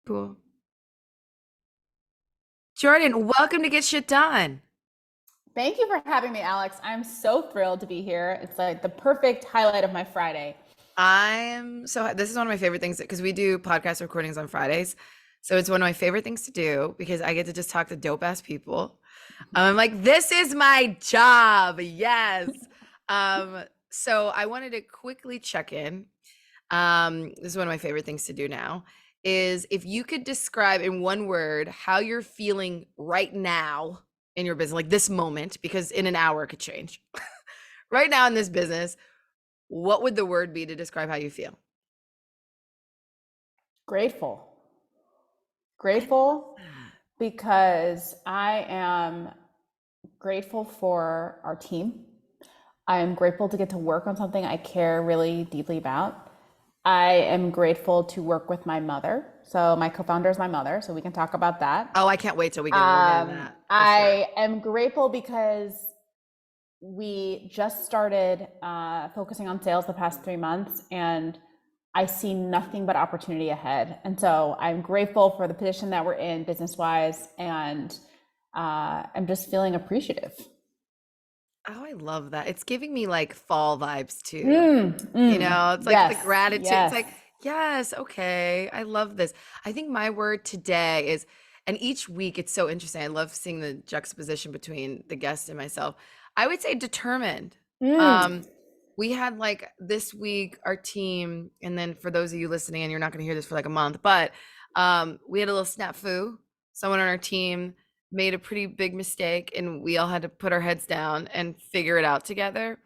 Cool. Jordan, welcome to Get Shit Done. Thank you for having me, Alex. I'm so thrilled to be here. It's like the perfect highlight of my Friday. This is one of my favorite things because we do podcast recordings on Fridays. So it's one of my favorite things to do because I get to just talk to dope ass people. I'm like, this is my job. Yes. So I wanted to quickly check in. This is one of my favorite things to do now is if you could describe in one word how you're feeling right now in your business, like this moment, because in an hour it could change. Right now in this business, what would the word be to describe how you feel? Grateful. Grateful because I am grateful for our team. I am grateful to get to work on something I care really deeply about. I am grateful to work with my mother. So my co-founder is my mother, so we can talk about that. Oh, I can't wait till we're getting that for sure. I am grateful because we just started focusing on sales the past 3 months, and I see nothing but opportunity ahead. And so I'm grateful for the position that we're in business wise, and I'm just feeling appreciative. Oh, I love that. It's giving me like fall vibes too. It's like the Yes, gratitude. It's yes. like, yes, okay. I love this. I think my word today is, and each week it's so interesting. I love seeing the juxtaposition between the guest and myself. I would say determined. Mm. Um, we had like this week our team, and then for those of you listening, and you're not going to hear this for like a month, but we had a little snafu. Someone on our team made a pretty big mistake, and we all had to put our heads down and figure it out together.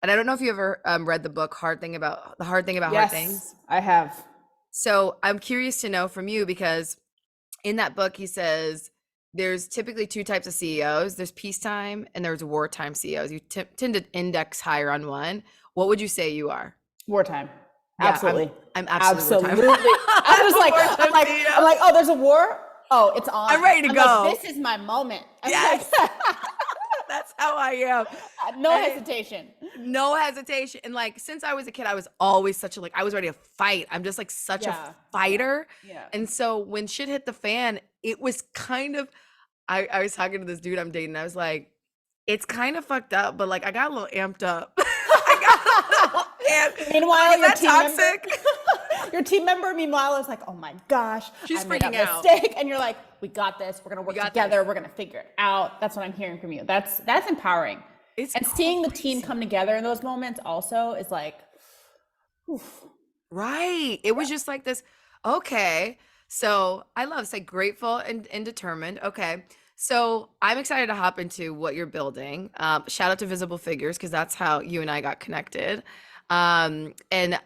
And I don't know if you ever read the book The Hard Thing About Hard Yes, Things. I have. So I'm curious to know from you because in that book he says there's typically two types of CEOs. There's peacetime and there's wartime CEOs. You tend to index higher on one. What would you say you are? Wartime. Yeah, I'm Absolutely. I'm absolutely wartime. Absolutely. I was I'm a like, wartime I'm CEO. like, oh, there's a war. Oh, it's on. I'm ready to I'm go. like, this is my moment. I'm like, Yes, that's how I am. no And hesitation. no hesitation. And like since I was a kid, I was always such a like I was ready to fight. I'm just like such a Yeah, yeah, fighter. yeah. And so when shit hit the fan, it was kind of I was talking to this dude I'm dating. I was like, it's kind of fucked up, but like I got a little amped up. I got a little amped. I'm like, Meanwhile, is that toxic? your team member, meanwhile, is like, oh my gosh, She's I made a freaking out. mistake. And you're like, we got this. We're gonna We work got this. together. We're gonna figure it out. That's what I'm hearing from you. That's empowering. It's And seeing the team crazy. come together in those moments also is like, oof. Right. It Yeah. was just like this. Okay. So I love say grateful and determined. Okay. So I'm excited to hop into what you're building. Shout out to Visible Figures because that's how you and I got connected. And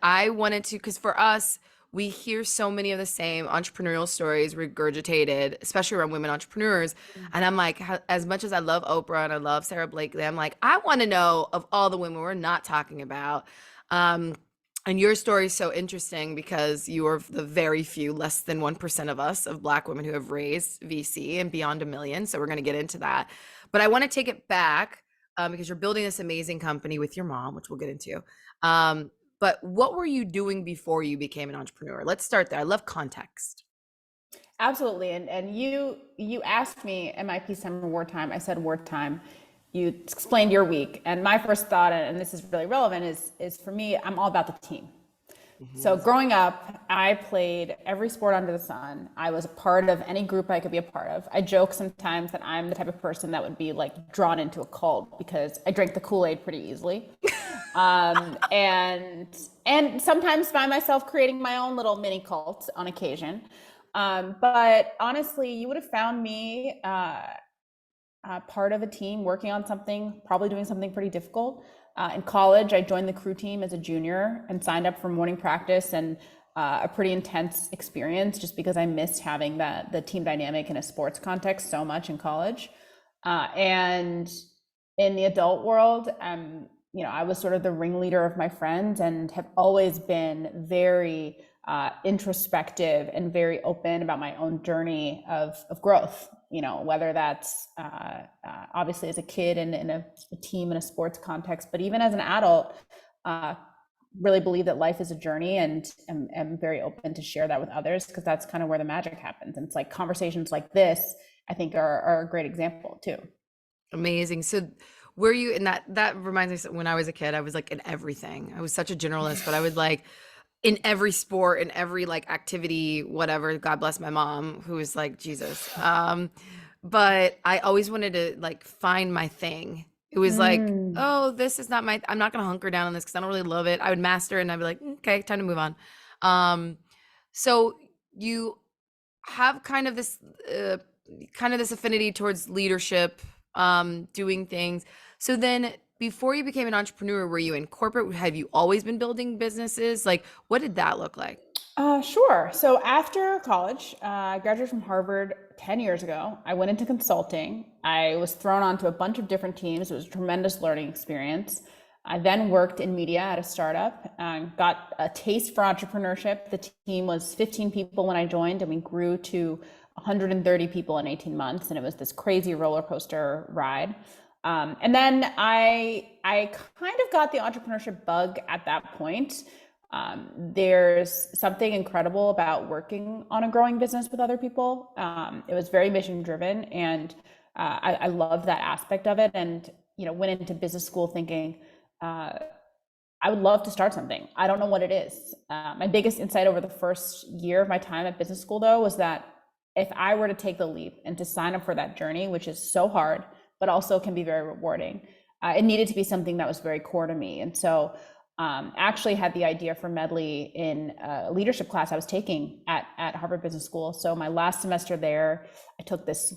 I wanted to, because for us, we hear so many of the same entrepreneurial stories regurgitated, especially around women entrepreneurs. And I'm like, as much as I love Oprah and I love Sarah Blakely, I'm like, I want to know of all the women we're not talking about. Um, and your story is so interesting because you are the very few, less than 1% of us, of Black women who have raised VC and beyond a million. So we're going to get into that. But I want to take it back because you're building this amazing company with your mom, which we'll get into. Um, but what were you doing before you became an entrepreneur? Let's start there. I love context. Absolutely. And you asked me, am I peacetime or wartime? I said wartime. You explained your week. And my first thought, and this is really relevant, is for me, I'm all about the team. So Mhm. growing up, I played every sport under the sun. I was a part of any group I could be a part of. I joke sometimes that I'm the type of person that would be like drawn into a cult because I drank the Kool-Aid pretty easily. And sometimes find myself creating my own little mini cult on occasion. But honestly, you would have found me part of a team working on something, probably doing something pretty difficult. In college, I joined the crew team as a junior and signed up for morning practice and a pretty intense experience just because I missed having the team dynamic in a sports context so much in college. And in the adult world, I was sort of the ringleader of my friends and have always been very introspective and very open about my own journey of growth. Whether that's obviously as a kid and in a team in a sports context, but even as an adult, uh, really believe that life is a journey, and am very open to share that with others, because that's kind of where the magic happens. And it's like conversations like this, I think, are a great example too. Amazing. So were you in that reminds me when I was a kid, I was like in everything. I was such a generalist, but I would like in every sport, in every like activity, whatever. God bless my mom, who is like Jesus. But I always wanted to like find my thing. It was like, Mm. oh, this is not my, I'm not gonna hunker down on this because I don't really love it. I would master it and I'd be like, okay, time to move on. Um, so you have uh, kind of this affinity towards leadership, doing things. So then before you became an entrepreneur, were you in corporate? Have you always been building businesses? Like, what did that look like? Sure. So after college, I graduated from Harvard 10 years ago. I went into consulting. I was thrown onto a bunch of different teams. It was a tremendous learning experience. I then worked in media at a startup, got a taste for entrepreneurship. The team was 15 people when I joined, and we grew to 130 people in 18 months. And it was this crazy roller coaster ride. And then I kind of got the entrepreneurship bug at that point. There's something incredible about working on a growing business with other people. It was very mission driven, and I love that aspect of it. And went into business school thinking, uh, I would love to start something. I don't know what it is. My biggest insight over the first year of my time at business school, though, was that if I were to take the leap and to sign up for that journey, which is so hard, but also can be very rewarding, it needed to be something that was very core to me. And so, actually had the idea for Medley in a leadership class I was taking at Harvard Business School. So my last semester there, I took this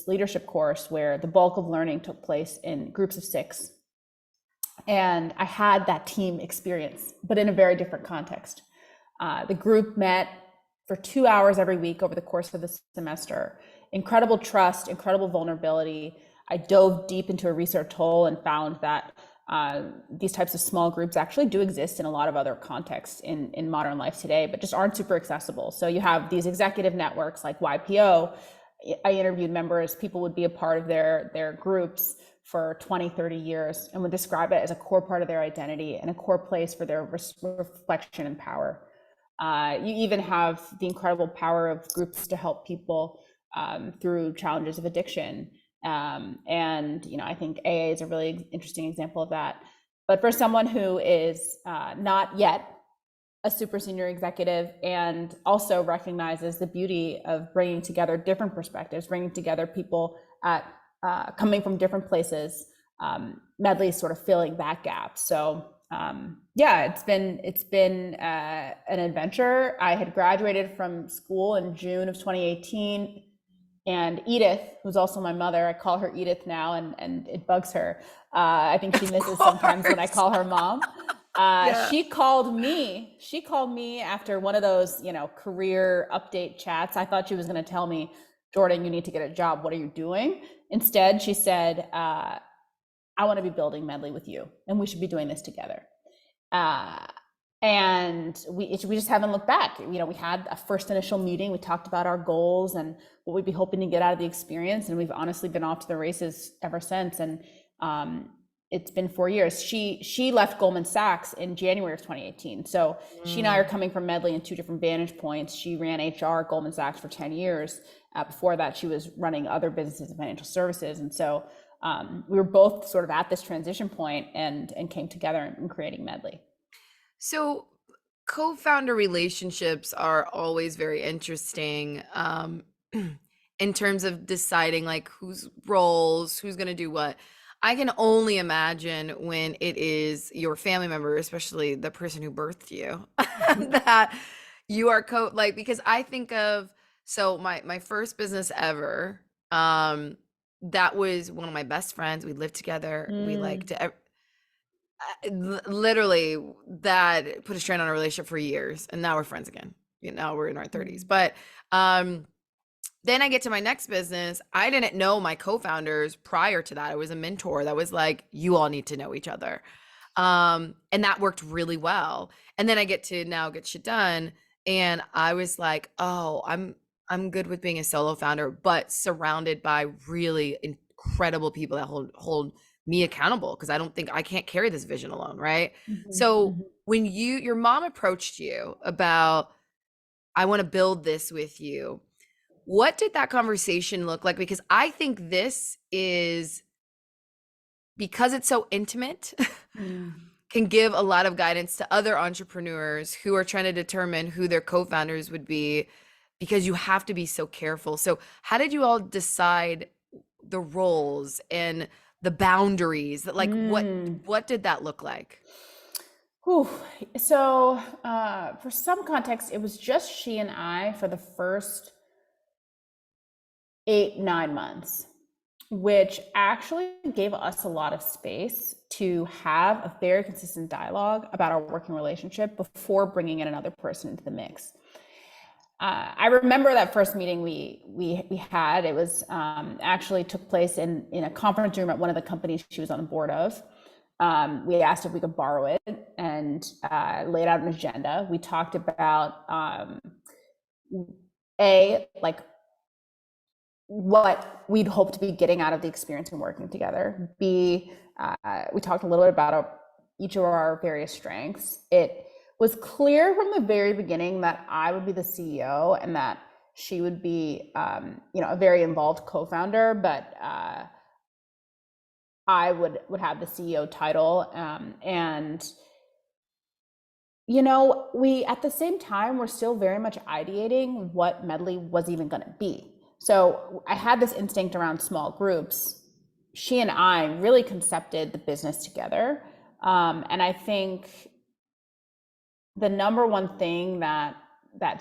leadership course where the bulk of learning took place in groups of 6, and I had that team experience, but in a very different context. The group met for 2 hours every week over the course of the semester. Incredible trust, incredible vulnerability. I dove deep into a research hole and found that these types of small groups actually do exist in a lot of other contexts in modern life today, but just aren't super accessible. So you have these executive networks like YPO. I interviewed members, people would be a part of their groups for 20, 30 years and would describe it as a core part of their identity and a core place for their reflection and power. You even have the incredible power of groups to help people through challenges of addiction. And I think AA is a really interesting example of that. But for someone who is not yet a super senior executive and also recognizes the beauty of bringing together different perspectives, bringing together people at coming from different places, Medley is sort of filling that gap. So yeah, it's been an adventure. I had graduated from school in June of 2018, and Edith, who's also my mother, I call her Edith now, and it bugs her. I think she Of misses sometimes when I course. call her mom. Yeah. She called me. She called me after one of those, career update chats. I thought she was going to tell me, Jordan, you need to get a job. What are you doing? Instead, she said, I want to be building Medley with you, and we should be doing this together. Uh, and we just haven't looked back. We had a first initial meeting. We talked about our goals and what we'd be hoping to get out of the experience, and we've honestly been off to the races ever since. And it's been 4 years. She left Goldman Sachs in January of 2018. So she and I are Mm. coming from Medley in two different vantage points. She ran HR at Goldman Sachs for 10 years. Before that, she was running other businesses and financial services. And so we were both sort of at this transition point, and came together in creating Medley. So co-founder relationships are always very interesting, in terms of deciding like whose roles, who's going to do what. I can only imagine when it is your family member, especially the person who birthed you, that you are like because I think of so my first business ever, that was one of my best friends. We lived together. We like Mm, to literally that put a strain on our relationship for years, and now we're friends again. Now we're in our 30s. mm, But then I get to my next business. I didn't know my co-founders prior to that. I was a mentor that was like, you all need to know each other. And that worked really well. And then I get to now get shit done. And I was like, oh, I'm good with being a solo founder, but surrounded by really incredible people that hold me accountable because I don't think I can't carry this vision alone, right? Mhm, So mhm. when your mom approached you about, I want to build this with you, what did that conversation look like? Because I think this is, because it's so intimate, Mm. can give a lot of guidance to other entrepreneurs who are trying to determine who their co-founders would be, because you have to be so careful. So, how did you all decide the roles and the boundaries? That, like, Mm. what did that look like? Whew. So, for some context, it was just she and I for the first 8, 9 months, which actually gave us a lot of space to have a very consistent dialogue about our working relationship before bringing in another person into the mix. I remember that first meeting we had. It was actually took place in a conference room at one of the companies she was on the board of. We asked if we could borrow it and laid out an agenda. We talked about a like what we'd hope to be getting out of the experience and working together. B, we talked a little bit about each of our various strengths. It was clear from the very beginning that I would be the CEO and that she would be, a very involved co-founder, but I would have the CEO title. And we at the same time we're still very much ideating what Medley was even going to be. So I had this instinct around small groups. She and I really concepted the business together, and I think the number one thing that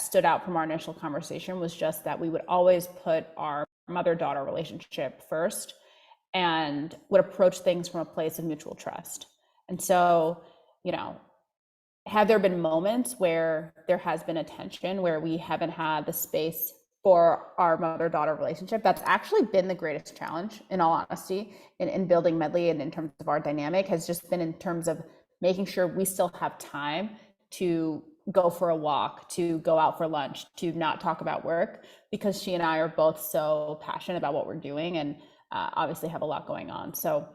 stood out from our initial conversation was just that we would always put our mother-daughter relationship first and would approach things from a place of mutual trust. And so, you know, have there been moments where there has been a tension where we haven't had the space for our mother-daughter relationship? That's actually been the greatest challenge, in all honesty, in building Medley, and in terms of our dynamic, has just been in terms of making sure we still have time to go for a walk, to go out for lunch, to not talk about work, because she and I are both so passionate about what we're doing and obviously have a lot going on. So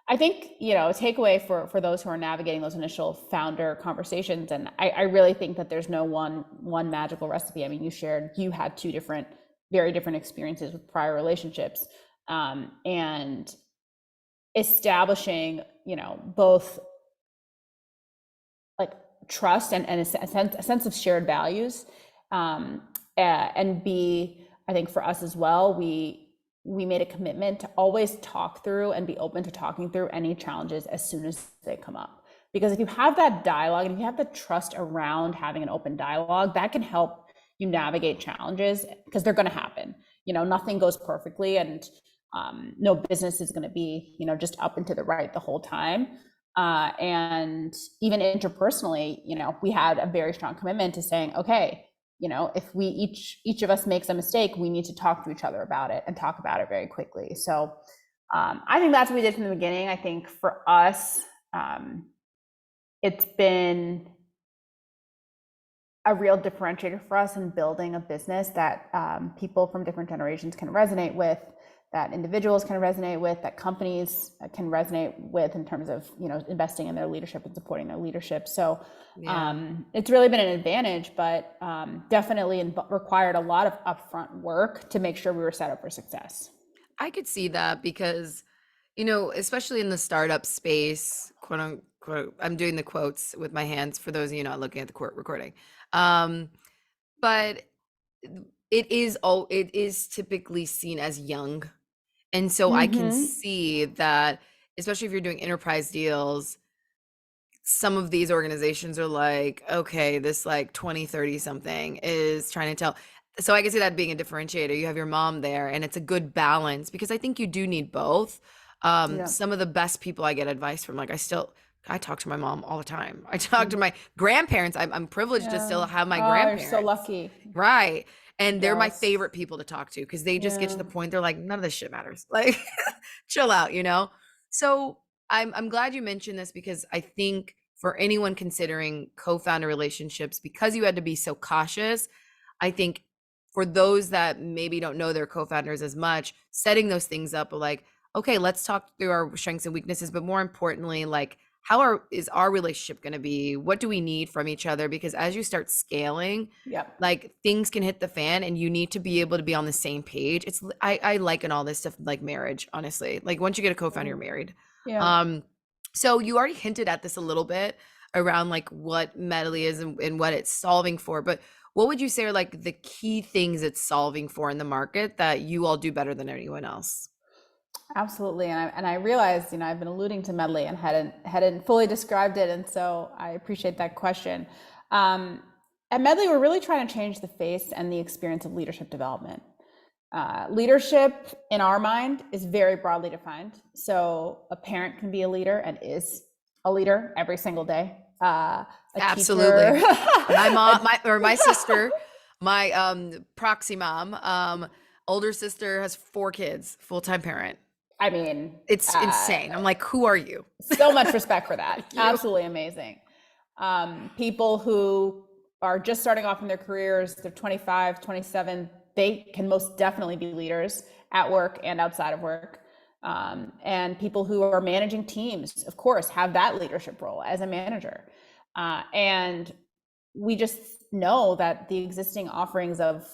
I think, a takeaway for those who are navigating those initial founder conversations, and I really think that there's no one magical recipe. I mean, you had two very different experiences with prior relationships, and establishing, both like trust and a sense of shared values, and B, I think for us as well, we made a commitment to always talk through and be open to talking through any challenges as soon as they come up. Because if you have that dialogue and if you have the trust around having an open dialogue, that can help you navigate challenges, because they're going to happen. Nothing goes perfectly, and no business is going to be, just up and to the right the whole time. And even interpersonally, we had a very strong commitment to saying, okay, if we each of us makes a mistake, we need to talk to each other about it and talk about it very quickly. So I think that's what we did from the beginning. I think for us, it's been a real differentiator for us in building a business that people from different generations can resonate with, that individuals can resonate with, that companies can resonate with in terms of investing in their leadership and supporting their leadership. So Yeah. it's really been an advantage, but definitely required a lot of upfront work to make sure we were set up for success. I could see that because, especially in the startup space, quote unquote, I'm doing the quotes with my hands for those of you not looking at the court recording. Um, but it is typically seen as young. And so I can Mm-hmm. see that, especially if you're doing enterprise deals, some of these organizations are like, okay, this like 20, 30 something is trying to tell. So I can see that being a differentiator. You have your mom there, and it's a good balance because I think you do need both. Yeah. Some of the best people I get advice from, like I talk to my mom all the time. I talk to Mm-hmm. my grandparents. I'm privileged to Yeah. still have my Oh, you're so grandparents. lucky. Right. I'm And they're my jealous. favorite people to talk to because they just get to Yeah. the point. They're like, none of this shit matters. Like, chill out. So I'm glad you mentioned this because I think for anyone considering co-founder relationships, because you had to be so cautious, I think for those that maybe don't know their co-founders as much, setting those things up like, okay, let's talk through our strengths and weaknesses, but more importantly, like is our relationship going to be? What do we need from each other? Because as you start scaling, Yep. like things can hit the fan and you need to be able to be on the same page. I liken all this stuff like marriage, honestly. Like once you get a co-founder, you're married. Yeah. Um, so you already hinted at this a little bit around like what Medley is and what it's solving for, but what would you say are like the key things it's solving for in the market that you all do better than anyone else? Absolutely, and I realized, I've been alluding to Medley and hadn't fully described it, and so I appreciate that question. Um, at Medley, we're really trying to change the face and the experience of leadership development. Leadership, in our mind, is very broadly defined. So a parent can be a leader and is a leader every single day. A Absolutely. teacher, My mom, my sister, my proxy mom, older sister has 4 kids, full-time parent. I mean, It's insane. I'm like, who are you? so much respect for that. You. Absolutely amazing. People who are just starting off in their careers, they're 25, 27, they can most definitely be leaders at work and outside of work. And people who are managing teams, of course, have that leadership role as a manager. And we just know that the existing offerings of,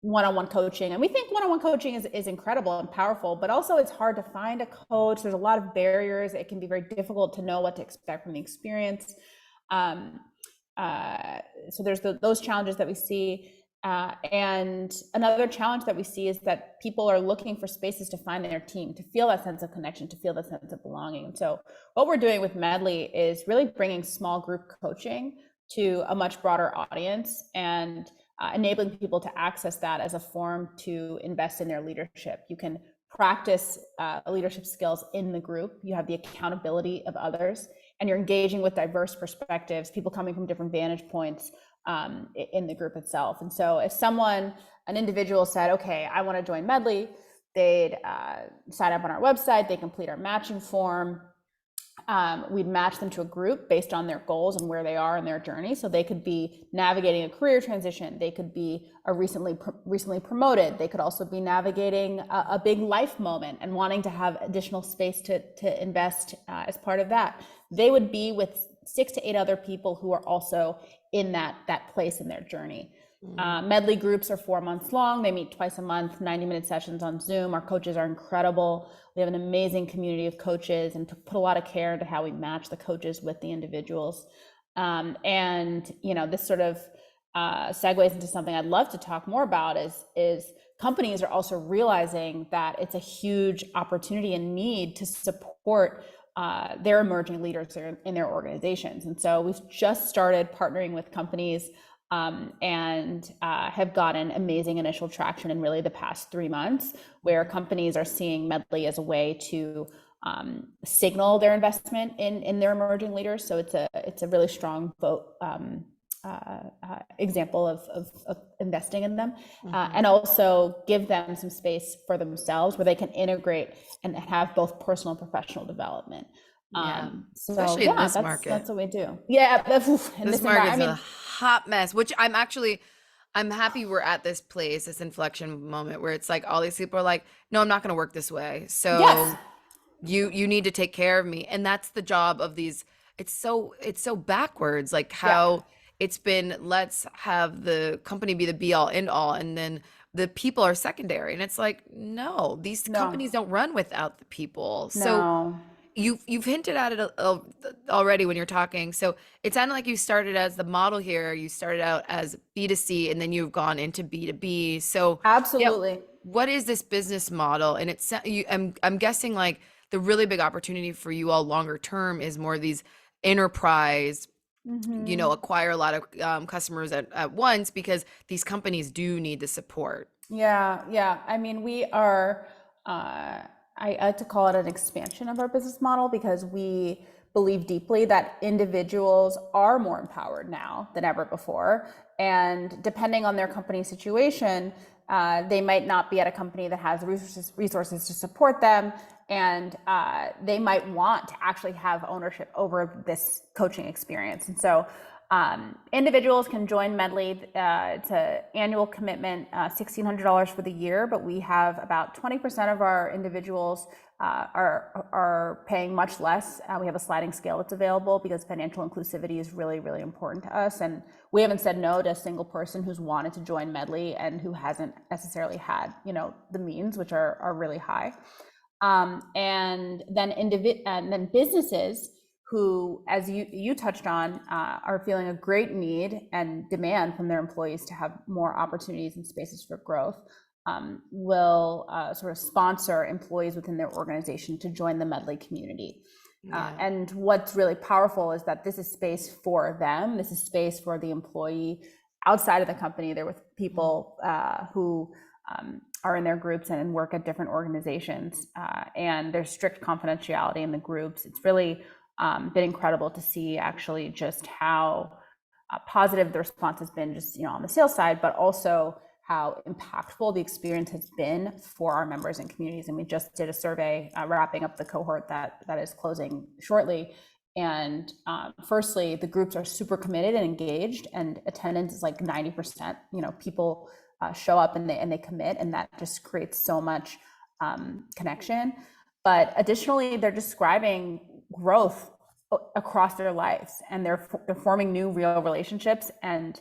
one-on-one coaching, and we think one-on-one coaching is incredible and powerful, but also it's hard to find a coach. There's a lot of barriers. It can be very difficult to know what to expect from the experience. So there's those challenges that we see. And another challenge that we see is that people are looking for spaces to find their team, to feel that sense of connection, to feel that sense of belonging. And so what we're doing with Medley is really bringing small group coaching to a much broader audience and enabling people to access that as a form to invest in their leadership. You can practice leadership skills in the group. You have the accountability of others, and you're engaging with diverse perspectives, people coming from different vantage points in the group itself. And so if an individual said, okay, I want to join Medley, they'd sign up on our website, they complete our matching form. We'd match them to a group based on their goals and where they are in their journey. So they could be navigating a career transition. They could be recently promoted. They could also be navigating a big life moment and wanting to have additional space to invest as part of that. They would be with 6 to 8 other people who are also in that place in their journey. Medley groups are 4 months long. They meet twice a month, 90-minute sessions on Zoom. Our coaches are incredible. We have an amazing community of coaches and to put a lot of care into how we match the coaches with the individuals. And this sort of segues into something I'd love to talk more about is companies are also realizing that it's a huge opportunity and need to support their emerging leaders in their organizations. And so we've just started partnering with companies and have gotten amazing initial traction in really the past 3 months, where companies are seeing Medley as a way to signal their investment in their emerging leaders. So it's a really strong example of investing in them, and also give them some space for themselves where they can integrate and have both personal and professional development. Yeah. So Especially in this that's market. That's what we do. Yeah, in This market is a hot mess, which I'm happy we're at this place, this inflection moment where it's like all these people are like, no, I'm not going to work this way. So yes. you need to take care of me. And that's the job of these. It's so backwards, like how it's been, let's have the company be the be all end all. And then the people are secondary. And it's like, no, these companies don't run without the people. So you've hinted at it already when you're talking. So it sounded like you started as the model here. You started out as B2C and then you've gone into B2B. So Absolutely. what is this business model? And I'm guessing like the really big opportunity for you all longer term is more of these enterprise, acquire a lot of customers at once, because these companies do need the support. Yeah. I mean, we are, I like to call it an expansion of our business model, because we believe deeply that individuals are more empowered now than ever before. And depending on their company situation, they might not be at a company that has resources to support them. And they might want to actually have ownership over this coaching experience. And so Individuals can join Medley. It's an annual commitment, $1,600 for the year, but we have about 20% of our individuals are paying much less. We have a sliding scale that's available because financial inclusivity is really, really important to us. And we haven't said no to a single person who's wanted to join Medley and who hasn't necessarily had, the means, which are really high. And then businesses who, as you touched on, are feeling a great need and demand from their employees to have more opportunities and spaces for growth, will sort of sponsor employees within their organization to join the Medley community. Yeah. And what's really powerful is that this is space for them. This is space for the employee outside of the company. They're with people who are in their groups and work at different organizations. And there's strict confidentiality in the groups. It's really been incredible to see actually just how positive the response has been, just on the sales side, but also how impactful the experience has been for our members and communities. And we just did a survey wrapping up the cohort that is closing shortly. And firstly, the groups are super committed and engaged, and attendance is like 90%. People show up and they commit, and that just creates so much connection. But additionally, they're describing growth across their lives, and they're forming new real relationships. And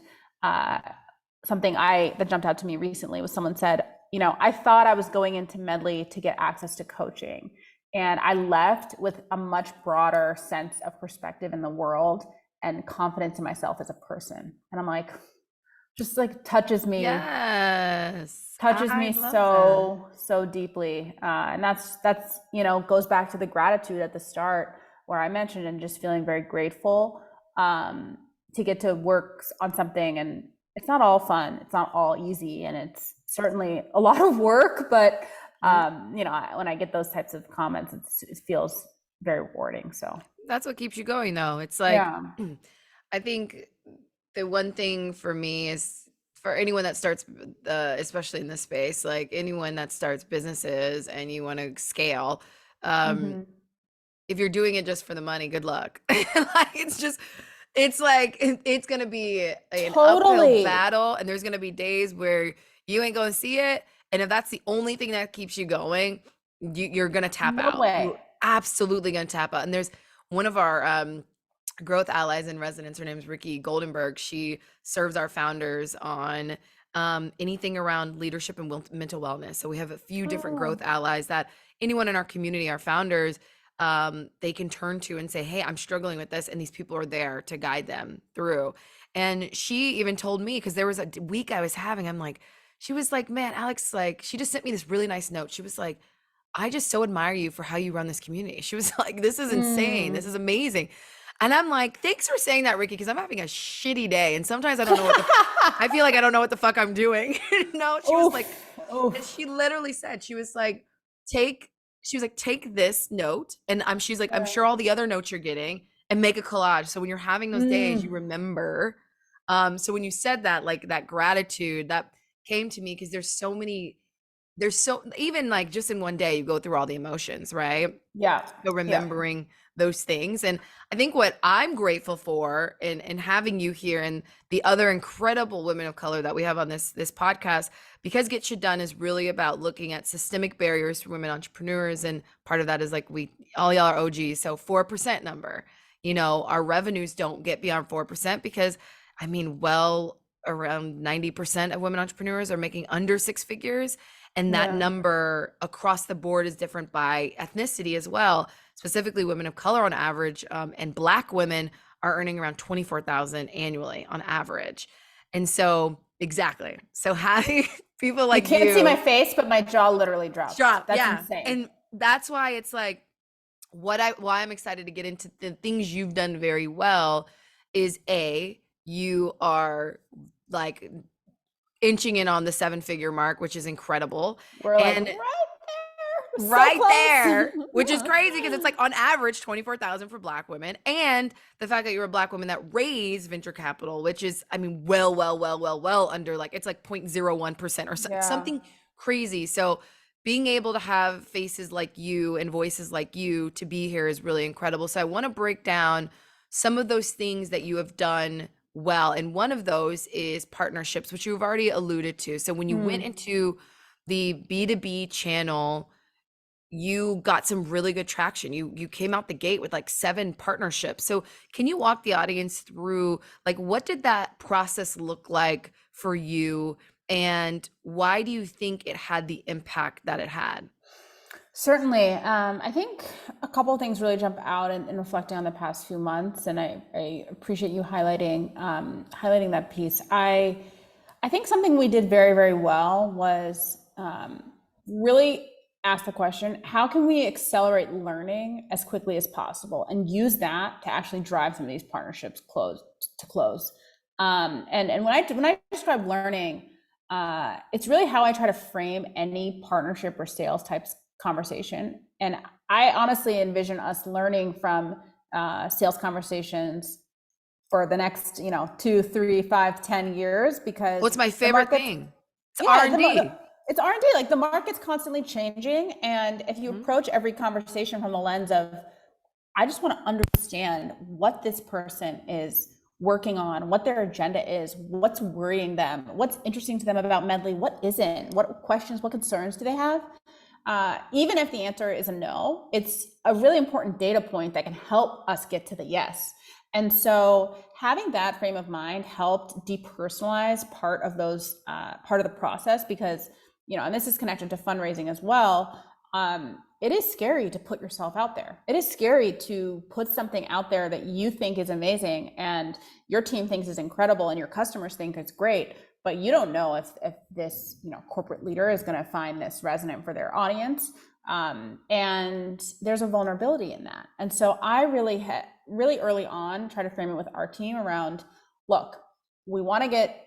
something that jumped out to me recently was someone said, I thought I was going into Medley to get access to coaching, and I left with a much broader sense of perspective in the world and confidence in myself as a person. And I'm like, just like touches me. Yes. Touches me so deeply. And that's goes back to the gratitude at the start where I mentioned, and just feeling very grateful to get to work on something. And it's not all fun. It's not all easy. And it's certainly a lot of work, but when I get those types of comments, it feels very rewarding. So That's what keeps you going, though. It's like, yeah. I think the one thing for me is, for anyone that starts, especially in this space, like anyone that starts businesses and you want to scale, if you're doing it just for the money, good luck. Like, it's like, it's going to be an uphill battle, and there's going to be days where you ain't going to see it. And if that's the only thing that keeps you going, you're going to tap out. You're absolutely going to tap out. And there's one of our growth allies in residence. Her name is Ricky Goldenberg. She serves our founders on anything around leadership and mental wellness. So we have a few different growth allies that anyone in our community, our founders, they can turn to and say, hey, I'm struggling with this. And these people are there to guide them through. And she even told me, because there was a week I was having, she was like, man, Alex, like, she just sent me this really nice note. She was like, I just so admire you for how you run this community. She was like, this is insane. This is amazing. And I'm like, thanks for saying that, Ricky, because I'm having a shitty day. And sometimes I don't know I feel like I don't know what the fuck I'm doing. She was like, and she literally said, she was like, take this note. And she's like, I'm sure all the other notes you're getting, and make a collage. So when you're having those days, you remember. So when you said that, like that gratitude, that came to me, because even like just in one day, you go through all the emotions, right? Yeah. So remembering those things. And I think what I'm grateful for in having you here, and the other incredible women of color that we have on this podcast, because Get Shit Done is really about looking at systemic barriers for women entrepreneurs. And part of that is like, all y'all are OGs. So 4% number, our revenues don't get beyond 4%, because around 90% of women entrepreneurs are making under 6 figures. And that number across the board is different by ethnicity as well. Specifically, women of color on average, and Black women are earning around $24,000 annually on average. And so, exactly. So having people like you can't see my face, but my jaw literally dropped. That's insane. And that's why it's like, why I'm excited to get into the things you've done very well is, you are like inching in on the 7-figure mark, which is incredible. We're like right there, which is crazy, because it's like on average 24,000 for Black women. And the fact that you're a Black woman that raised venture capital, which is, well under, like, it's like 0.01% or something crazy. So being able to have faces like you and voices like you to be here is really incredible. So I want to break down some of those things that you have done well. And one of those is partnerships, which you've already alluded to. So when you went Mm. into the B2B channel, you got some really good traction. You came out the gate with like 7 partnerships. So can you walk the audience through like what did that process look like for you and why do you think it had the impact that it had? Certainly. I think a couple of things really jump out in reflecting on the past few months, and I appreciate you highlighting that piece. I think something we did very, very well was really ask the question, how can we accelerate learning as quickly as possible and use that to actually drive some of these partnerships close. And when I describe learning, it's really how I try to frame any partnership or sales types conversation. And I honestly envision us learning from sales conversations for the next, 2, 3, 5, 10 years, What's because my the favorite market's, thing? It's yeah, R&D. it's R&D. Like the market's constantly changing. And if you Mhm. approach every conversation from the lens of, I just want to understand what this person is working on, what their agenda is, what's worrying them, what's interesting to them about Medley, what isn't, what questions, what concerns do they have? Even if the answer is a no, it's a really important data point that can help us get to the yes. And so having that frame of mind helped depersonalize part of the process, because, and this is connected to fundraising as well. It is scary to put yourself out there. It is scary to put something out there that you think is amazing and your team thinks is incredible and your customers think it's great, but you don't know if this corporate leader is going to find this resonant for their audience. And there's a vulnerability in that. And so I really early on try to frame it with our team around, look, we want to get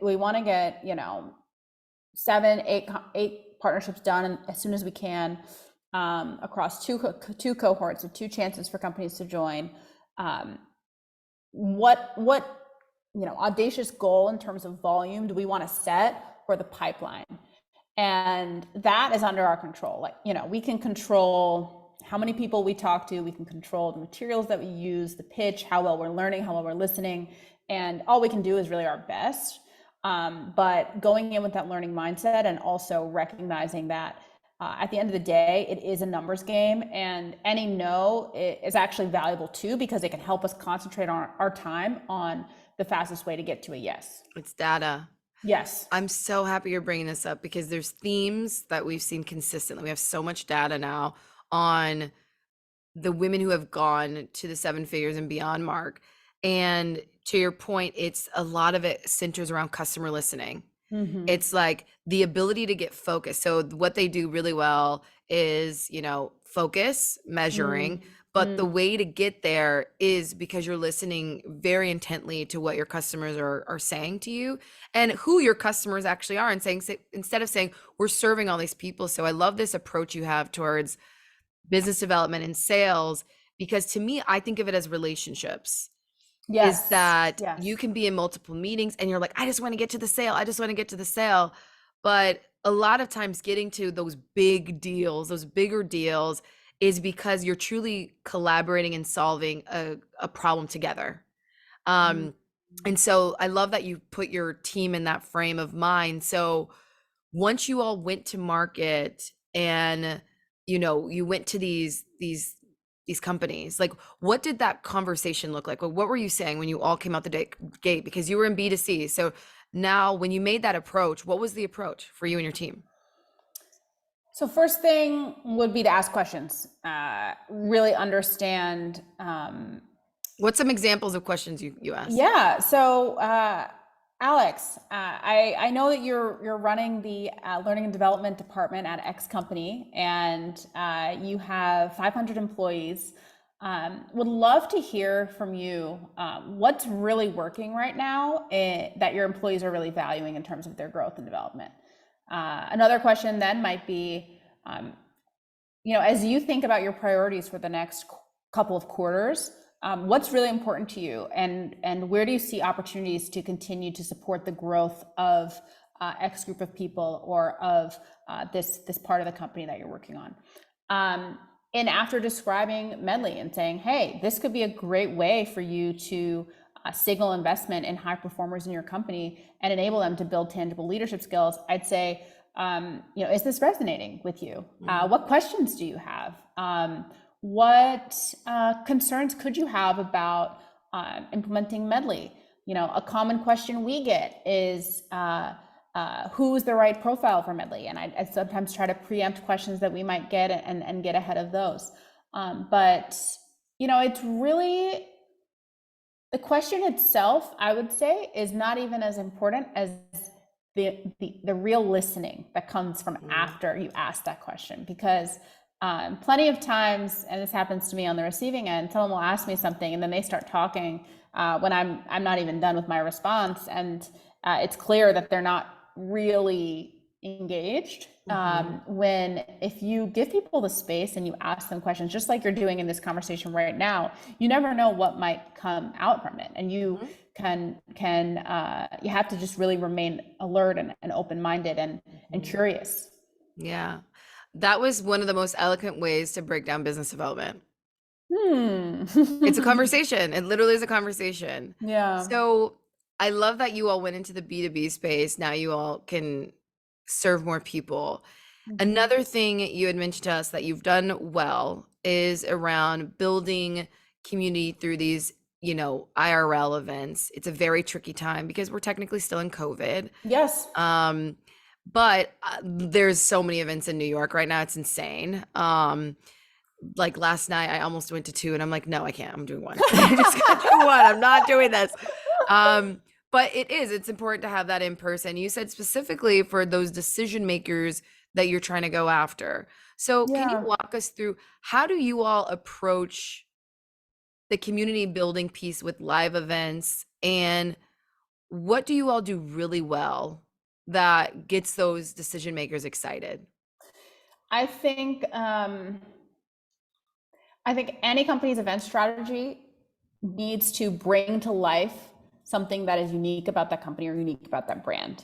7, 8 partnerships done as soon as we can, across two cohorts of 2 chances for companies to join. What audacious goal in terms of volume do we want to set for the pipeline? And that is under our control. Like, we can control how many people we talk to, we can control the materials that we use, the pitch, how well we're learning, how well we're listening, and all we can do is really our best. But going in with that learning mindset and also recognizing that at the end of the day, it is a numbers game, and any no is actually valuable too, because it can help us concentrate on our time on the fastest way to get to a yes. It's data. Yes. I'm so happy you're bringing this up because there's themes that we've seen consistently. We have so much data now on the women who have gone to the 7 figures and beyond mark. And to your point, it's a lot of it centers around customer listening. Mm-hmm. It's like the ability to get focused. So what they do really well is, focus, measuring, but the Mm-hmm. way to get there is because you're listening very intently to what your customers are saying to you and who your customers actually are, and saying, instead of saying we're serving all these people. So I love this approach you have towards business development and sales, because to me, I think of it as relationships, is Yes. that you Yes. can be in multiple meetings and you're like, I just want to get to the sale. I just want to get to the sale. But a lot of times getting to those big deals, those bigger deals, is because you're truly collaborating and solving a problem together. Mm-hmm. And so I love that you put your team in that frame of mind. So once you all went to market and you went to these companies, like what did that conversation look like? What were you saying when you all came out the gate, because you were in B2C? So now when you made that approach, what was the approach for you and your team? So first thing would be to ask questions, really understand. What's some examples of questions you asked? Yeah. So, Alex, I know that you're running the learning and development department at X company, and you have 500 employees. Would love to hear from you. What's really working right now that your employees are really valuing in terms of their growth and development? Another question then might be, as you think about your priorities for the next couple of quarters, what's really important to you, and where do you see opportunities to continue to support the growth of X group of people, or of this part of the company that you're working on? And after describing Medley and saying, hey, this could be a great way for you to signal investment in high performers in your company and enable them to build tangible leadership skills, I'd say, is this resonating with you? Mhm. What questions do you have? What concerns could you have about implementing Medley? A common question we get is, who's the right profile for Medley? And I sometimes try to preempt questions that we might get and get ahead of those. But it's really, the question itself, I would say, is not even as important as the real listening that comes from Mhm. after you ask that question. Because plenty of times, and this happens to me on the receiving end, someone will ask me something and then they start talking when I'm not even done with my response, and it's clear that they're not really engaged. Mhm. When if you give people the space and you ask them questions, just like you're doing in this conversation right now, you never know what might come out from it, and you Mhm. you have to just really remain alert and open-minded and Mhm. curious. Yeah. That was one of the most eloquent ways to break down business development. Hmm. It's a conversation. It literally is a conversation. Yeah. So I love that you all went into the B2B space. Now you all can serve more people. Mhm. Another thing you had mentioned to us that you've done well is around building community through these, IRL events. It's a very tricky time because we're technically still in COVID. Yes. Um, but there's so many events in New York right now. It's insane. Like last night, I almost went to two, and I'm like, no, I can't. I'm doing one. I just gotta do one. I'm not doing this. But it's important to have that in person. You said specifically for those decision makers that you're trying to go after. So can you Yeah. walk us through how do you all approach the community building piece with live events, and what do you all do really well that gets those decision makers excited? I think I think any company's event strategy needs to bring to life something that is unique about that company or unique about that brand.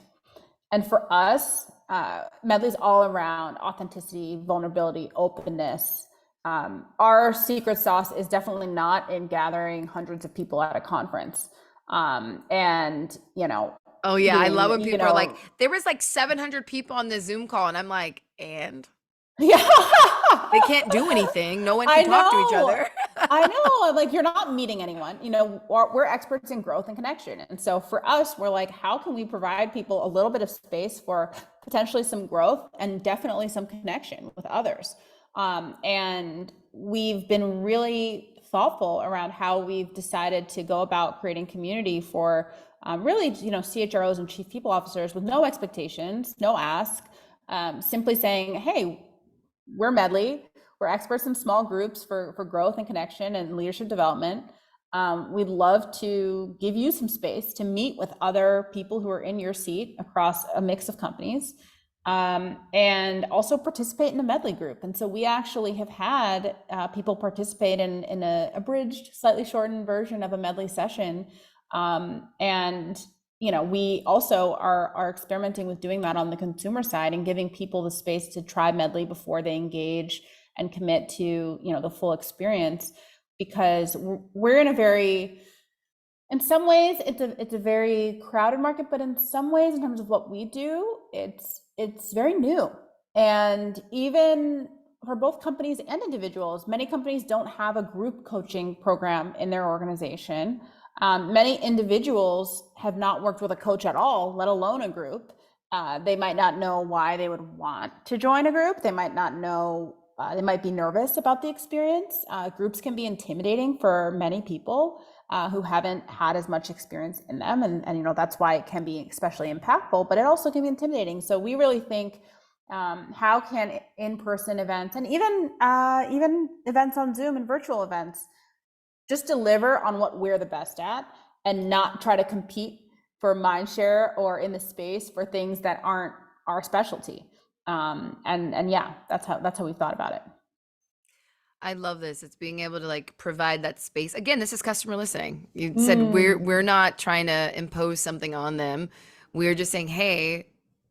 And for us, Medley's all around authenticity, vulnerability, openness. Our secret sauce is definitely not in gathering hundreds of people at a conference, and Oh yeah, I love doing when people are like, there was like 700 people on the Zoom call, and I'm like, and yeah. they can't do anything. No one can I talk to each know. other. I know. Like, you're not meeting anyone. We're experts in growth and connection. And so for us, we're like, how can we provide people a little bit of space for potentially some growth and definitely some connection with others? And we've been really thoughtful around how we've decided to go about creating community for really, CHROs and chief people officers with no expectations, no ask, simply saying, hey, we're Medley. We're experts in small groups for growth and connection and leadership development. We'd love to give you some space to meet with other people who are in your seat across a mix of companies, and also participate in a Medley group. And so we actually have had people participate in a abridged, slightly shortened version of a Medley session. And we also are experimenting with doing that on the consumer side and giving people the space to try Medley before they engage and commit to the full experience, because we're in a very, in some ways it's a very crowded market, but in some ways, in terms of what we do, it's very new. And even for both companies and individuals, many companies don't have a group coaching program in their organization. Many individuals have not worked with a coach at all, let alone a group. They might not know why they would want to join a group. They might not know, they might be nervous about the experience. Groups can be intimidating for many people who haven't had as much experience in them. And that's why it can be especially impactful, but it also can be intimidating. So we really think, how can in-person events and even events on Zoom and virtual events just deliver on what we're the best at and not try to compete for mind share or in the space for things that aren't our specialty. And yeah, that's how we thought about it. I love this. It's being able to like provide that space. Again, this is customer listening. You said Mm. we're not trying to impose something on them. We're just saying, hey,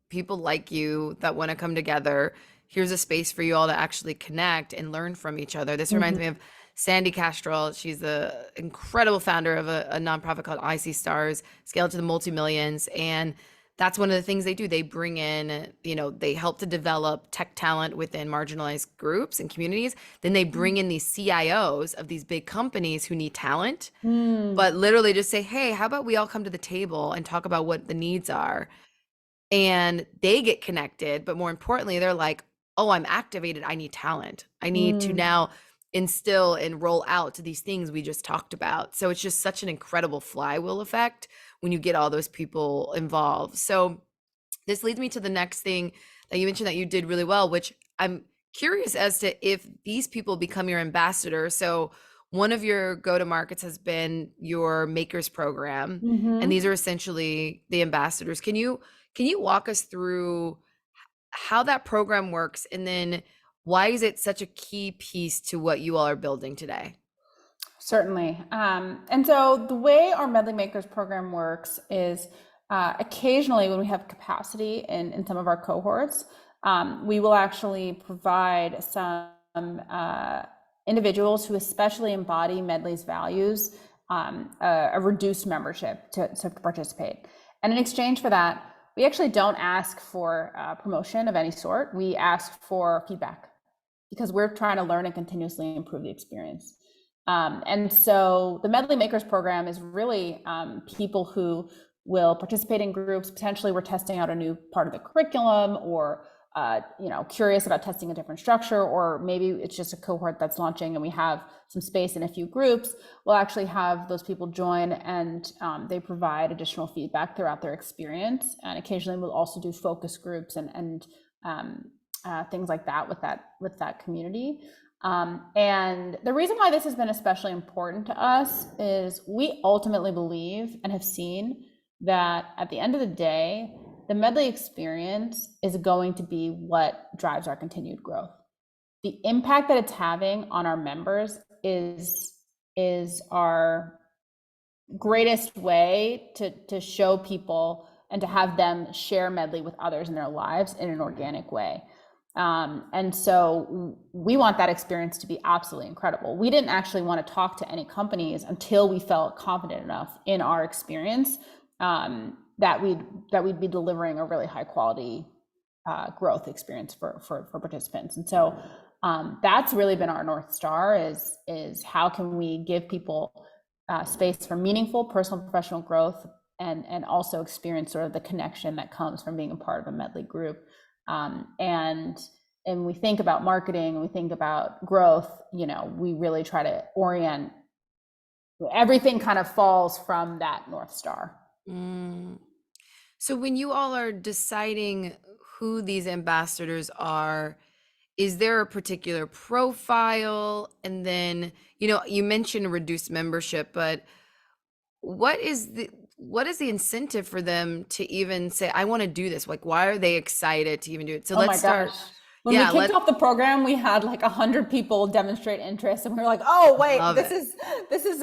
people like you that want to come together. Here's a space for you all to actually connect and learn from each other. This reminds Mhm. me of Sandy Castrol. She's the incredible founder of a nonprofit called IC Stars, Scale to the Multi-Millions. And that's one of the things they do. They bring in, they help to develop tech talent within marginalized groups and communities. Then they bring in these CIOs of these big companies who need talent, Mm, but literally just say, hey, how about we all come to the table and talk about what the needs are? And they get connected, but more importantly, they're like, oh, I'm activated, I need talent, I need to mm, now instill and roll out to these things we just talked about. So it's just such an incredible flywheel effect when you get all those people involved. So this leads me to the next thing that you mentioned that you did really well, which I'm curious as to if these people become your ambassador. So one of your go-to markets has been your makers program, and these mm-hmm. are essentially the ambassadors. Can you walk us through how that program works, and then why is it such a key piece to what you all are building today? Certainly. And so the way our Medley Makers program works is occasionally when we have capacity in some of our cohorts, we will actually provide some individuals who especially embody Medley's values a reduced membership to participate. And in exchange for that, we actually don't ask for promotion of any sort. We ask for feedback because we're trying to learn and continuously improve the experience. And so the Medley Makers program is really people who will participate in groups. Potentially, we're testing out a new part of the curriculum, or curious about testing a different structure, or maybe it's just a cohort that's launching and we have some space in a few groups. We'll actually have those people join, and they provide additional feedback throughout their experience. And occasionally, we'll also do focus groups and things like that with that community. And the reason why this has been especially important to us is we ultimately believe and have seen that at the end of the day, the Medley experience is going to be what drives our continued growth. The impact that it's having on our members is our greatest way to show people and to have them share Medley with others in their lives in an organic way. And so we want that experience to be absolutely incredible. We didn't actually want to talk to any companies until we felt confident enough in our experience that we'd be delivering a really high quality growth experience for participants. And so that's really been our North Star is how can we give people space for meaningful personal and professional growth, and also experience sort of the connection that comes from being a part of a Medley group. And we think about marketing and we think about growth, we really try to orient everything kind of falls from that North Star. Mm. So when you all are deciding who these ambassadors are, is there a particular profile? And then, you mentioned reduced membership, but what is the incentive for them to even say, I want to do this? Like, why are they excited to even do it? So Oh my let's gosh. start. When we Yeah, kicked off the program, we had like 100 people demonstrate interest, and we were like, "Oh wait, love this it. is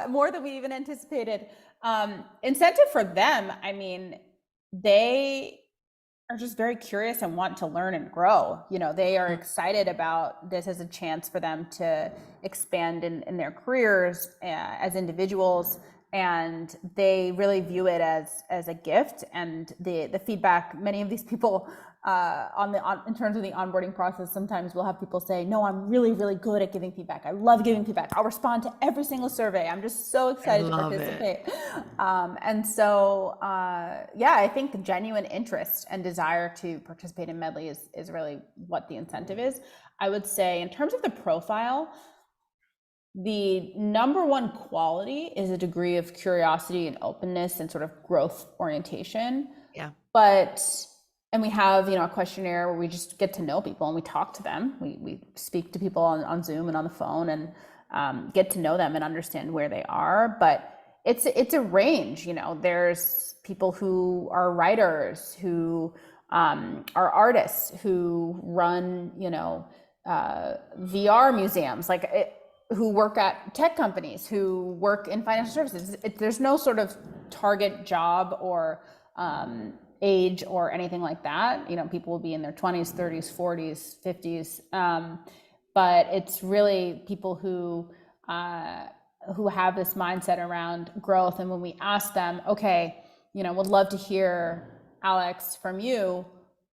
more than we even anticipated." Incentive for them, I mean, they are just very curious and want to learn and grow. They are excited about this as a chance for them to expand in their careers as individuals, and they really view it as a gift. And the feedback, many of these people in terms of the onboarding process, sometimes we'll have people say, no, I'm really, really good at giving feedback. I love giving feedback. I'll respond to every single survey. I'm just so I excited to love it. participate. And so, yeah, I think genuine interest and desire to participate in Medley is really what the incentive is. I would say in terms of the profile, the number one quality is a degree of curiosity and openness and sort of growth orientation. Yeah. And we have, a questionnaire where we just get to know people and we talk to them. We speak to people on Zoom and on the phone, and get to know them and understand where they are. But it's a range. There's people who are writers, who are artists, who run, VR museums, who work at tech companies, who work in financial services. There's no sort of target job or age or anything like that. People will be in their 20s, 30s, 40s, 50s. but it's really people uh, who have this mindset around growth. And when we ask them, okay, would love to hear, Alex, from you,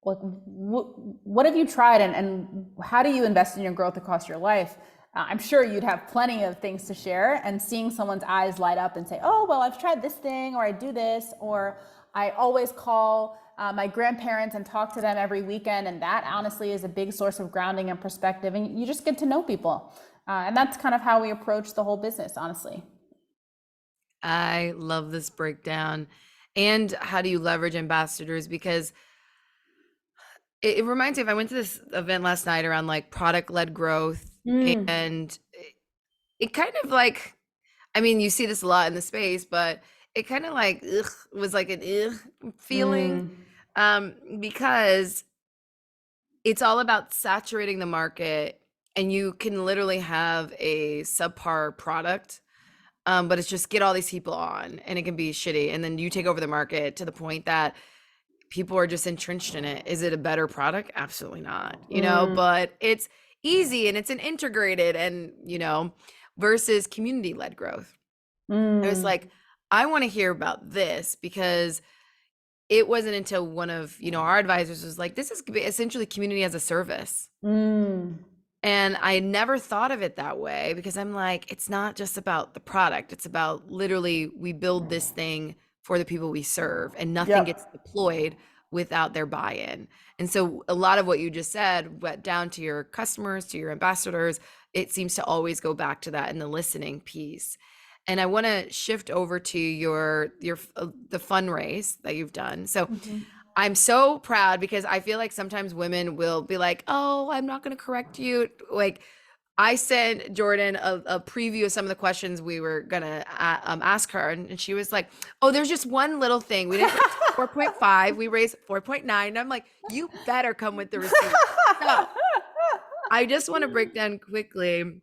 like, what have you tried, and how do you invest in your growth across your life? I'm sure you'd have plenty of things to share, and seeing someone's eyes light up and say, oh, well, I've tried this thing, or I do this, or I always call my grandparents and talk to them every weekend. And that honestly is a big source of grounding and perspective. And you just get to know people. And that's kind of how we approach the whole business, honestly. I love this breakdown. And how do you leverage ambassadors? Because it reminds me of, I went to this event last night around like product led growth. Mm, And it kind of like, I mean, you see this a lot in the space, but it kind of like was like an feeling, mm, because it's all about saturating the market, and you can literally have a subpar product, but it's just get all these people on, and it can be shitty, and then you take over the market to the point that people are just entrenched in it. Is it a better product? Absolutely not, mm, but it's easy and it's an integrated, and versus community led growth. It was mm, like, I want to hear about this, because it wasn't until one of our advisors was like, this is essentially community as a service. mm. And I never thought of it that way, because I'm like, it's not just about the product. It's about literally, we build this thing for the people we serve, and nothing gets Yep. deployed without their buy-in. And so a lot of what you just said went down to your customers, to your ambassadors. It seems to always go back to that in the listening piece. And I want to shift over to your the fundraise that you've done. So Mhm. I'm so proud, because I feel like sometimes women will be like, "Oh, I'm not going to correct you." Like, I sent Jordan a preview of some of the questions we were gonna ask her, and she was like, "Oh, there's just one little thing. We didn't raise 4.5. We raised 4.9." And I'm like, "You better come with the receipt." So I just want to break down quickly.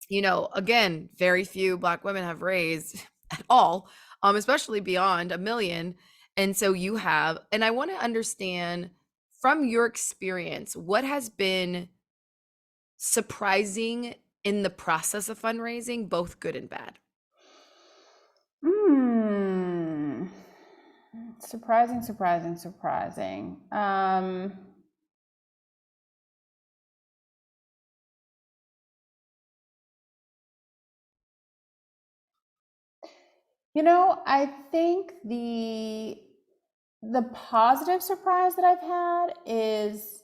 Again, very few Black women have raised at all, especially beyond a million. And so you have, and I want to understand from your experience, what has been surprising in the process of fundraising, both good and bad? Hmm. Surprising, surprising, surprising. I think the positive surprise that I've had is,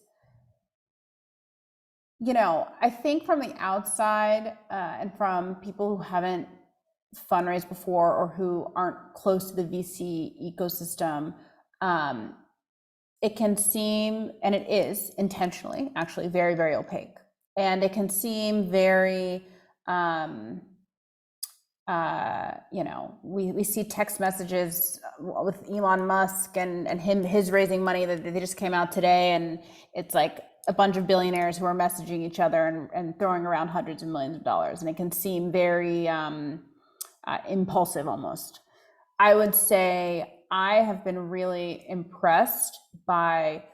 I think from the outside, and from people who haven't fundraised before or who aren't close to the VC ecosystem, um, it can seem, and it is intentionally actually very, very opaque. And it can seem very, we see text messages with Elon Musk and his raising money that they just came out today, and it's like a bunch of billionaires who are messaging each other and throwing around hundreds of millions of dollars, and it can seem very impulsive almost. I would say I have been really impressed by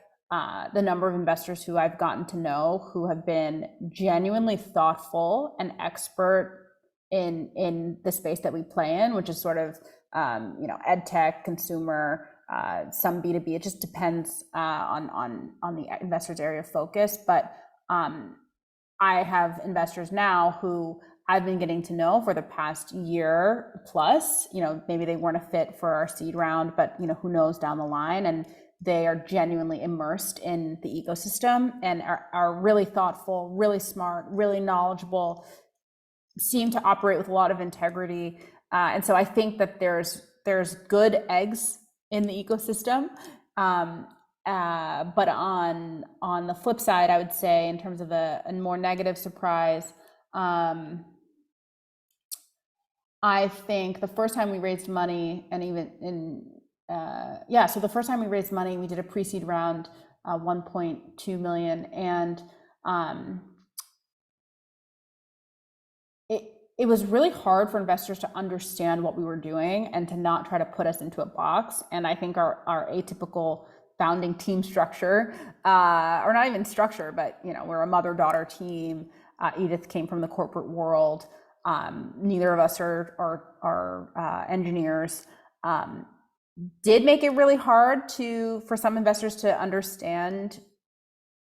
the number of investors who I've gotten to know, who have been genuinely thoughtful and expert in the space that we play in, which is sort of ed tech, consumer, some B2B. It just depends on the investor's area of focus. But I have investors now who I've been getting to know for the past year plus. Maybe they weren't a fit for our seed round, but who knows down the line. And they are genuinely immersed in the ecosystem and are really thoughtful, really smart, really knowledgeable, seem to operate with a lot of integrity. And so I think that there's good eggs in the ecosystem. But on the flip side, I would say, in terms of a more negative surprise, I think the first time we raised money, and even so the first time we raised money, we did a pre-seed round, 1.2 million, and um, it was really hard for investors to understand what we were doing and to not try to put us into a box. And I think our atypical founding team structure, or not even structure, but we're a mother-daughter team, Edith came from the corporate world. Neither of us are engineers. Did make it really hard for some investors to understand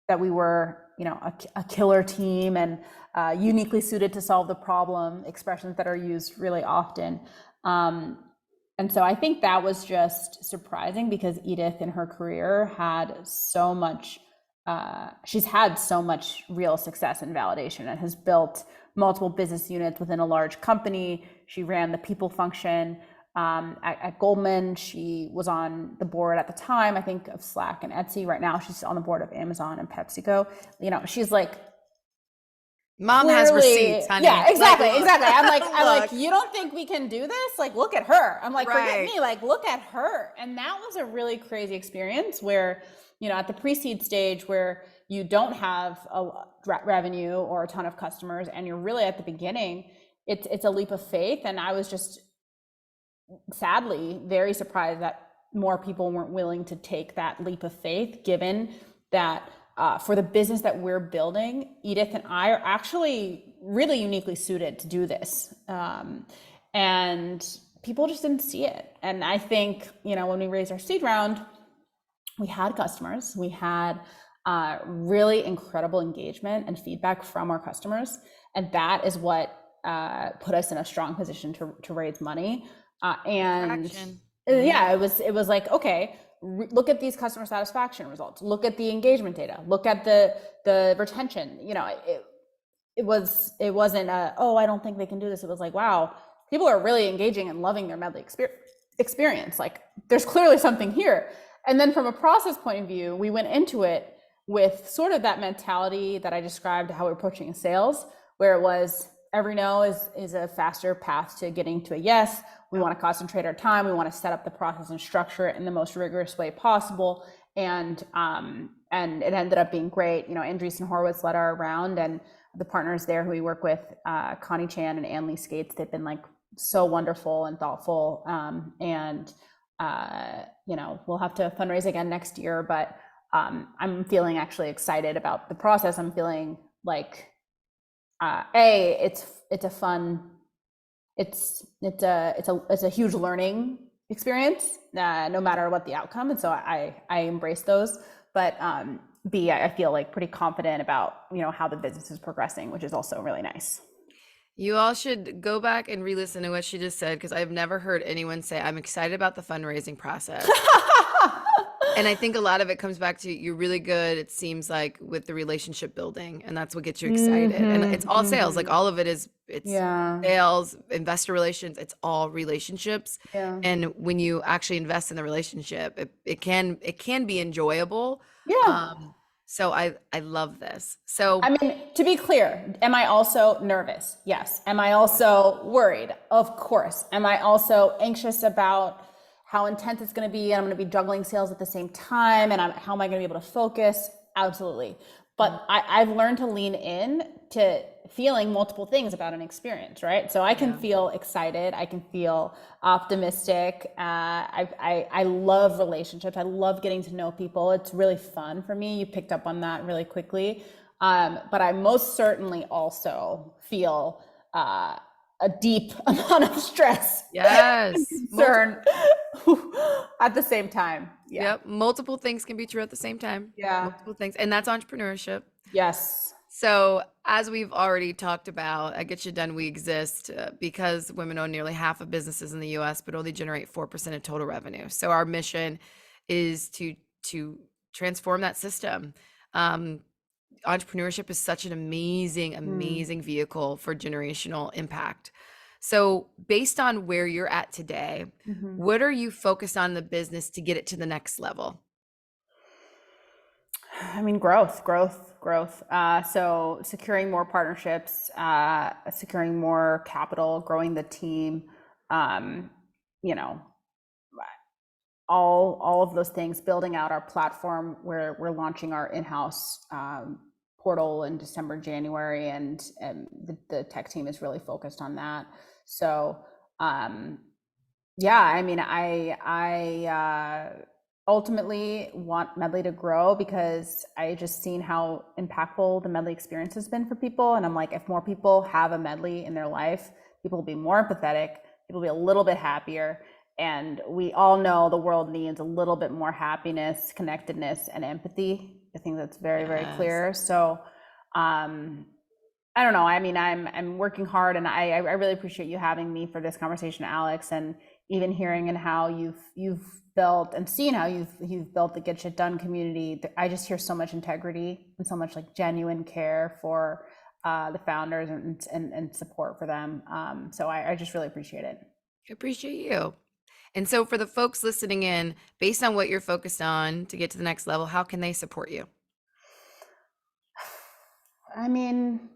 that we were, a killer team and uniquely suited to solve the problem, expressions that are used really often. And so I think that was just surprising because Edith in her career she's had so much real success and validation and has built multiple business units within a large company. She ran the people function. At Goldman, she was on the board at the time, I think, of Slack and Etsy. Right now, she's on the board of Amazon and PepsiCo. She's like, Mom has clearly, receipts, honey. yeah, exactly, Like, look. exactly. I'm like, Look. you don't think we can do this? Like, look at her. I'm like, forget Right. me. Like, look at her. And that was a really crazy experience where, at the pre-seed stage where you don't have a revenue or a ton of customers, and you're really at the beginning, it's a leap of faith. And I was just sadly very surprised that more people weren't willing to take that leap of faith, given that for the business that we're building, Edith and I are actually really uniquely suited to do this. And people just didn't see it. And I think, when we raised our seed round, we had customers, we had really incredible engagement and feedback from our customers. And that is what put us in a strong position to raise money. And Traction. yeah, it was like, okay, look at these customer satisfaction results, look at the engagement data, look at the retention. It wasn't oh, I don't think they can do this. It was like, wow, people are really engaging and loving their Medley experience. Like, there's clearly something here. And then from a process point of view, we went into it with sort of that mentality that I described how we're approaching sales, where it was every no is a faster path to getting to a yes. We want to concentrate our time. We want to set up the process and structure it in the most rigorous way possible. And it ended up being great. Andreessen Horowitz led our round, and the partners there who we work with, Connie Chan and Anne Lee Skates, they've been like so wonderful and thoughtful. We'll have to fundraise again next year, but I'm feeling actually excited about the process. I'm feeling like it's a fun, it's a huge learning experience, no matter what the outcome. And so I embrace those, but B, I feel like pretty confident about, how the business is progressing, which is also really nice. You all should go back and re-listen to what she just said, because I've never heard anyone say, I'm excited about the fundraising process. And I think a lot of it comes back to you're really good, it seems like, with the relationship building, and that's what gets you excited. And it's all sales. Like, all of it's Yeah. sales, investor relations, it's all relationships. Yeah. And when you actually invest in the relationship, it can be enjoyable. Yeah. So I love this. So I mean, to be clear, am I also nervous? Yes. Am I also worried? Of course. Am I also anxious about how intense it's going to be? And I'm going to be juggling sales at the same time. And how am I going to be able to focus? Absolutely. But I've learned to lean in to feeling multiple things about an experience, right? So I can feel excited. I can feel optimistic. I love relationships. I love getting to know people. It's really fun for me. You picked up on that really quickly. But I most certainly also feel a deep amount of stress. yes. Concern at the same time. Yeah. Yep. Multiple things can be true at the same time. Yeah. Multiple things. And that's entrepreneurship. Yes. So, as we've already talked about, at Get You Done, we exist because women own nearly half of businesses in the US, but only generate 4% of total revenue. So, our mission is to transform that system. Entrepreneurship is such an amazing vehicle for generational impact. So, based on where you're at today, what are you focused on in the business to get it to the next level? I mean, growth. So securing more partnerships, securing more capital, growing the team, you know, all of those things, building out our platform where we're launching our in-house portal in December, January, and the tech team is really focused on that. So, yeah, I mean, ultimately want Medley to grow because I just seen how impactful the Medley experience has been for people. And I'm like, if more people have a Medley in their life, people will be more empathetic, people will be a little bit happier. And we all know the world needs a little bit more happiness, connectedness, and empathy. I think that's very, very Yes. clear. So, I don't know. I mean, I'm working hard, and I really appreciate you having me for this conversation, Alex, and even hearing and how you've built and seen how you've built the Get Shit Done community. I just hear so much integrity and so much like genuine care for the founders and support for them. So I just really appreciate it. I appreciate you. And so for the folks listening in, based on what you're focused on to get to the next level, how can they support you? I mean,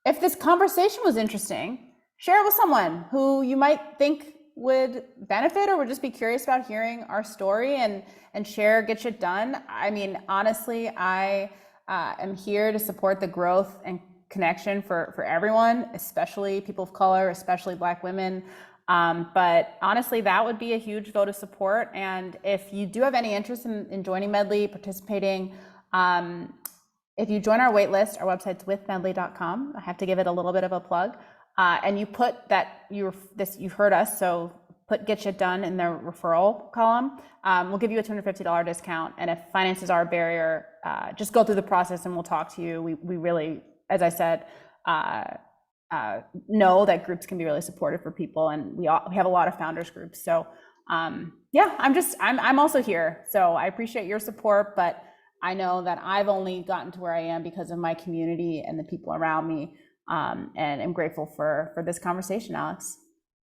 if this conversation was interesting, share it with someone who you might think would benefit or would just be curious about hearing our story and share Get Shit Done. I mean, honestly, I am here to support the growth and connection for everyone, especially people of color, especially Black women. But honestly, that would be a huge vote of support. And if you do have any interest in joining Medley, participating, if you join our wait list, our website's withmedley.com. I have to give it a little bit of a plug. And you put that you've heard us, so put Get Shit Done in the referral column. We'll give you a $250 discount. And if finances are a barrier, just go through the process and we'll talk to you. We really, as I said, know that groups can be really supportive for people, and we have a lot of founders groups. So yeah, I'm also here. So I appreciate your support, but I know that I've only gotten to where I am because of my community and the people around me, and I'm grateful for this conversation, Alex.